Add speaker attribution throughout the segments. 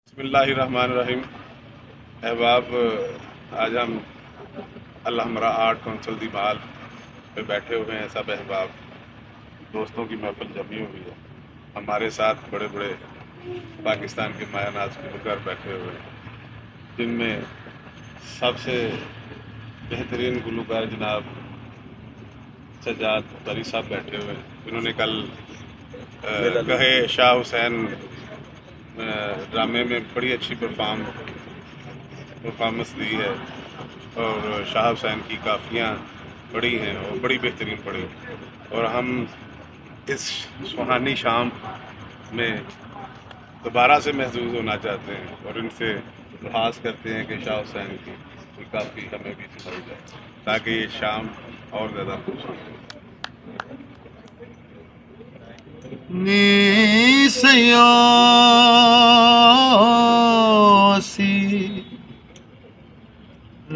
Speaker 1: بسم اللہ الرحمن الرحیم۔ احباب، آج ہم الحمرا آرٹ کونسل دی بحال پہ بیٹھے ہوئے ہیں۔ سب احباب دوستوں کی محفل جمی ہوئی ہے۔ ہمارے ساتھ بڑے بڑے پاکستان کے مایہ ناز گلوکار بیٹھے ہوئے ہیں، جن میں سب سے بہترین گلوکار جناب سجاد بری صاحب بیٹھے ہوئے ہیں، جنہوں نے کل کہے شاہ حسین ڈرامے میں بڑی اچھی پرفارمنس دی ہے، اور شاہ حسین کی کافیاں پڑھی ہیں اور بڑی بہترین پڑھی، اور ہم اس سہانی شام میں دوبارہ سے محظوظ ہونا چاہتے ہیں اور ان سے درخواست کرتے ہیں کہ شاہ حسین کی کوئی کافی ہمیں بھی سنائی جائے تاکہ یہ شام اور زیادہ خوبصورت ہو۔
Speaker 2: نی سیاسی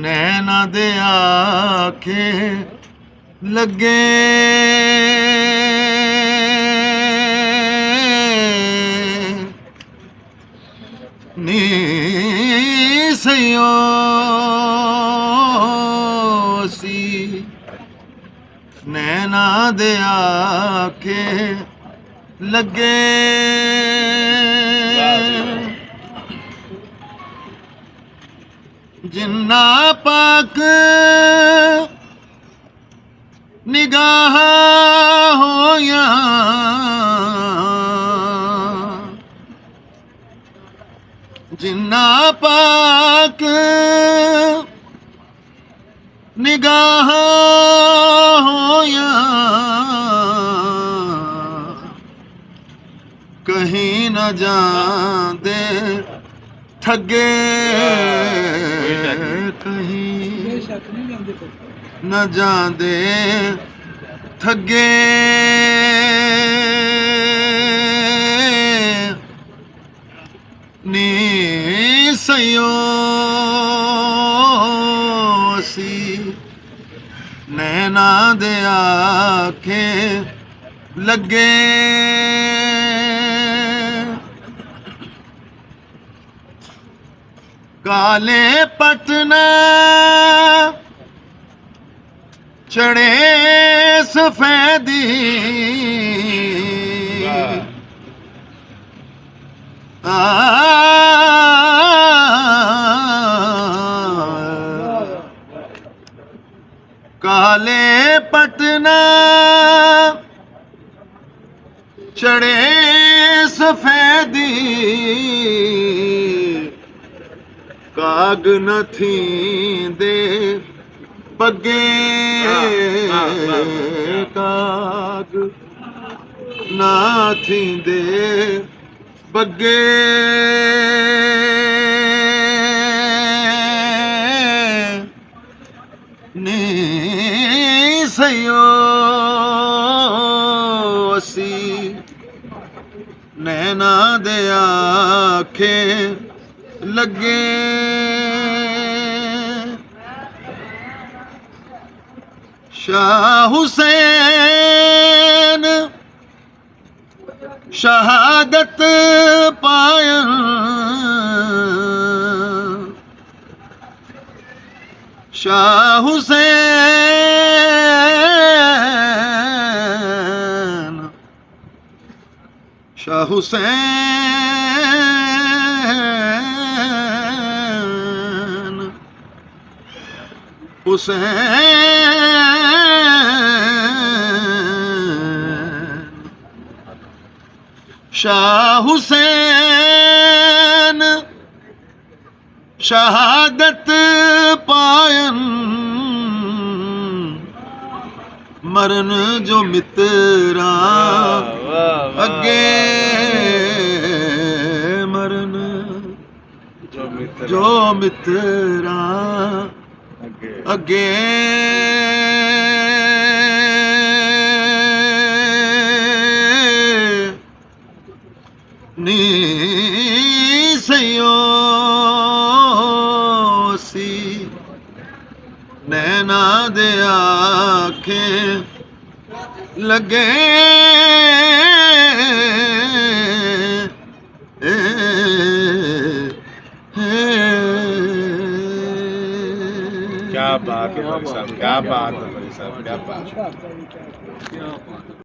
Speaker 2: نینا دے آکھے لگے نی سیاسی نینا دے آکھے لگے جنہ پاک نگاہ ہویا جنہ پاک نگاہ ہویا کہیں نہ جان دے ٹھگے کہیں نہ جان دے ٹھگے نی سیاسی نینا دے آکھے لگے کالے پٹنا چڑھے سفیدی کالے پٹنا چڑھے سفیدی کاگ نہ تھیں دے بگے کاگ نہ تھیں دے بگے نی سیاسی نینا دے آکھے لگے شاہ حسین شہادت پائن شاہ حسین شاہ حسین شاہ حسین شہادت پائن مرن جو متراں اگے مرن جو متراں اگے نی سیاسی نینا دے آکھے لگے
Speaker 1: کیا بات ہے بھائی صاحب، کیا بات ہے بھائی صاحب، کیا بات ہے۔
Speaker 3: کیا بات ہے۔